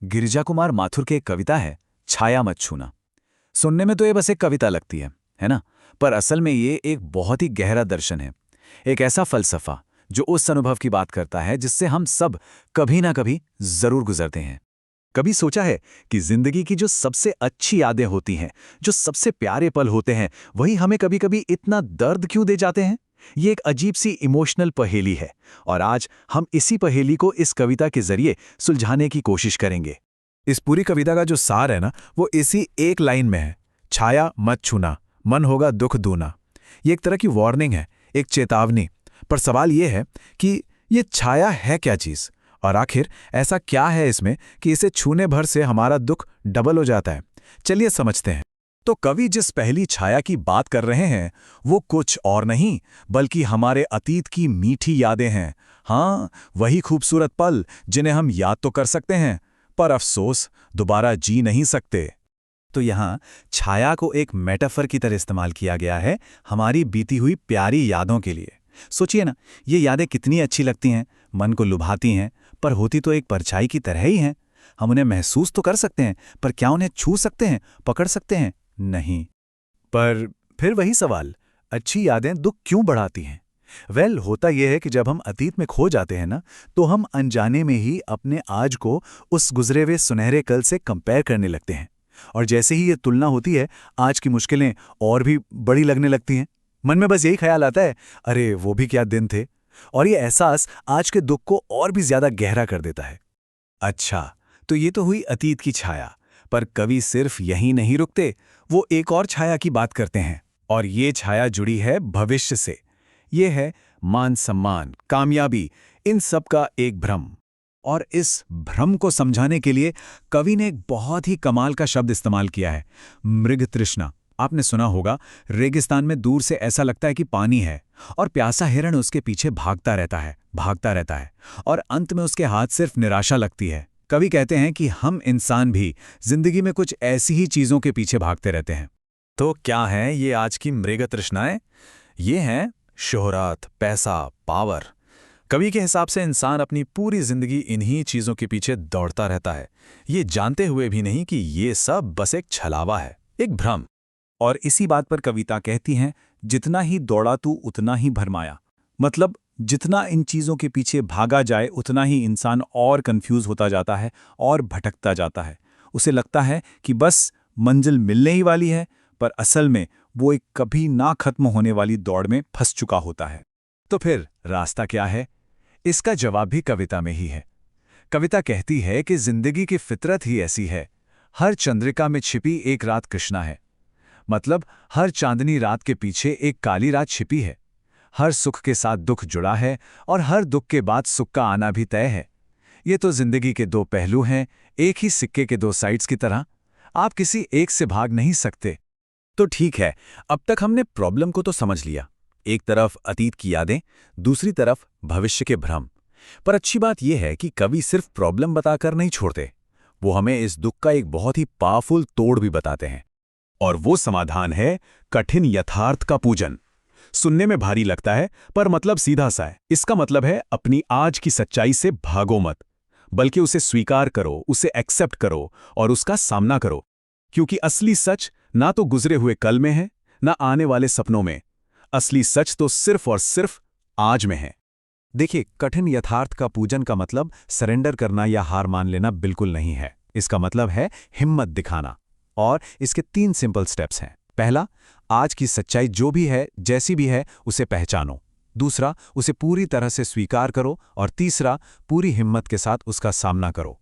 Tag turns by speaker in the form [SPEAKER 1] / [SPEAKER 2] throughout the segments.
[SPEAKER 1] गिरिजा कुमार माथुर की एक कविता है, छाया मत छूना। सुनने में तो ये बस एक कविता लगती है ना? पर असल में ये एक बहुत ही गहरा दर्शन है। एक ऐसा फलसफा जो उस अनुभव की बात करता है जिससे हम सब कभी ना कभी जरूर गुजरते हैं। कभी सोचा है कि जिंदगी की जो सबसे अच्छी यादें होती हैं, जो सबसे प्यारे पल होते हैं, वही हमें कभी कभी इतना दर्द क्यों दे जाते हैं? ये एक अजीब सी इमोशनल पहेली है और आज हम इसी पहेली को इस कविता के जरिए सुलझाने की कोशिश करेंगे।
[SPEAKER 2] इस पूरी कविता का जो सार है ना, वो इसी एक लाइन में है। छाया मत छूना, मन होगा दुख दूना। ये एक तरह की वार्निंग है, एक चेतावनी। पर सवाल ये है कि ये छाया है क्या चीज़, और आखिर ऐसा क्या है इसमें कि इसे छूने भर से हमारा दुख डबल हो जाता है। चलिए समझते हैं।
[SPEAKER 1] तो कवि जिस पहली छाया की बात कर रहे हैं वो कुछ और नहीं बल्कि हमारे अतीत की मीठी यादें हैं। हाँ, वही खूबसूरत पल जिन्हें हम याद तो कर सकते हैं पर अफसोस दोबारा जी नहीं सकते।
[SPEAKER 2] तो यहाँ छाया को एक मेटाफर की तरह इस्तेमाल किया गया है हमारी बीती हुई प्यारी यादों के लिए। सोचिए ना, ये यादें कितनी अच्छी लगती हैं, मन को लुभाती हैं, पर होती तो एक परछाई की तरह ही हैं। हम उन्हें महसूस तो कर सकते हैं, पर क्या उन्हें छू सकते हैं, पकड़ सकते हैं? नहीं। पर फिर वही सवाल, अच्छी यादें दुख क्यों बढ़ाती हैं? होता यह है कि जब हम अतीत में खो जाते हैं ना, तो हम अनजाने में ही अपने आज को उस गुजरे हुए सुनहरे कल से कंपेयर करने लगते हैं। और जैसे ही ये तुलना होती है, आज की मुश्किलें और भी बड़ी लगने लगती हैं। मन में बस यही ख्याल आता है, अरे वो भी क्या दिन थे। और ये एहसास आज के दुख को और भी ज्यादा गहरा कर देता है।
[SPEAKER 1] अच्छा, तो ये तो हुई अतीत की छाया, पर कवि सिर्फ यहीं नहीं रुकते, वो एक और छाया की बात करते हैं और ये छाया जुड़ी है भविष्य से। ये है मान सम्मान, कामयाबी, इन सब का एक भ्रम। और इस भ्रम को समझाने के लिए कवि ने एक बहुत ही कमाल का शब्द इस्तेमाल किया है, मृग तृष्णा। आपने सुना होगा, रेगिस्तान में दूर से ऐसा लगता है कि पानी है और प्यासा हिरण उसके पीछे भागता रहता है और अंत में उसके हाथ सिर्फ निराशा लगती है। कवि कहते हैं कि हम इंसान भी जिंदगी में कुछ ऐसी ही चीजों के पीछे भागते रहते हैं। तो क्या है ये आज की मृग तृष्णाएं? ये हैं शोहरत, पैसा, पावर। कवि के हिसाब से इंसान अपनी पूरी जिंदगी इन्हीं चीजों के पीछे दौड़ता रहता है, ये जानते हुए भी नहीं कि ये सब बस एक छलावा है, एक भ्रम। और इसी बात पर कविता कहती हैं, जितना ही दौड़ा तू उतना ही भरमाया। मतलब जितना इन चीज़ों के पीछे भागा जाए उतना ही इंसान और कंफ्यूज होता जाता है और भटकता जाता है। उसे लगता है कि बस मंजिल मिलने ही वाली है, पर असल में वो एक कभी ना खत्म होने वाली दौड़ में फंस चुका होता है। तो फिर रास्ता क्या है? इसका जवाब भी कविता में ही है। कविता कहती है कि जिंदगी की फितरत ही ऐसी है, हर चंद्रिका में छिपी एक रात कृष्णा है। मतलब हर चांदनी रात के पीछे एक काली रात छिपी है। हर सुख के साथ दुख जुड़ा है और हर दुख के बाद सुख का आना भी तय है। ये तो जिंदगी के दो पहलू हैं, एक ही सिक्के के दो साइड्स की तरह। आप किसी एक से भाग नहीं सकते। तो ठीक है, अब तक हमने प्रॉब्लम को तो समझ लिया। एक तरफ अतीत की यादें, दूसरी तरफ भविष्य के भ्रम। पर अच्छी बात यह है कि कवि सिर्फ प्रॉब्लम बताकर नहीं छोड़ते, वो हमें इस दुख का एक बहुत ही पावरफुल तोड़ भी बताते हैं। और वो समाधान है कठिन यथार्थ का पूजन। सुनने में भारी लगता है पर मतलब सीधा सा है। इसका मतलब है अपनी आज की सच्चाई से भागो मत, बल्कि उसे स्वीकार करो, उसे एक्सेप्ट करो और उसका सामना करो। क्योंकि असली सच ना तो गुजरे हुए कल में है, ना आने वाले सपनों में। असली सच तो सिर्फ और सिर्फ आज में है। देखिए, कठिन यथार्थ का पूजन का मतलब सरेंडर करना या हार मान लेना बिल्कुल नहीं है। इसका मतलब है हिम्मत दिखाना। और इसके 3 सिंपल स्टेप्स हैं। पहला, आज की सच्चाई जो भी है, जैसी भी है, उसे पहचानो। दूसरा, उसे पूरी तरह से स्वीकार करो। और तीसरा, पूरी हिम्मत के साथ उसका सामना करो।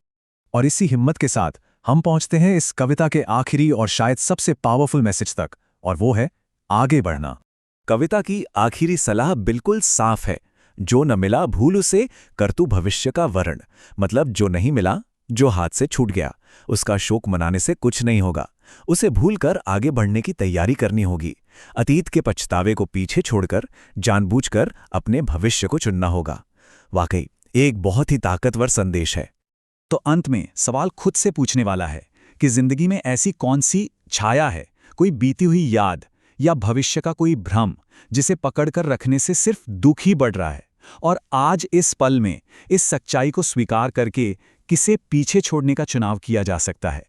[SPEAKER 1] और इसी हिम्मत के साथ हम पहुंचते हैं इस कविता के आखिरी और शायद सबसे पावरफुल मैसेज तक, और वो है आगे बढ़ना। कविता की आखिरी सलाह बिल्कुल साफ है, जो न मिला भूल उसे, कर तू भविष्य का वर्ण। मतलब जो नहीं मिला, जो हाथ से छूट गया, उसका शोक मनाने से कुछ नहीं होगा। उसे भूलकर आगे बढ़ने की तैयारी करनी होगी। अतीत के पछतावे को पीछे छोड़कर जानबूझकर अपने भविष्य को चुनना होगा। वाकई एक बहुत ही ताकतवर संदेश है। तो अंत में सवाल खुद से पूछने वाला है कि जिंदगी में ऐसी कौन सी छाया है, कोई बीती हुई याद या भविष्य का कोई भ्रम, जिसे पकड़कर रखने से सिर्फ दुख ही बढ़ रहा है। और आज इस पल में इस सच्चाई को स्वीकार करके किसे पीछे छोड़ने का चुनाव किया जा सकता है।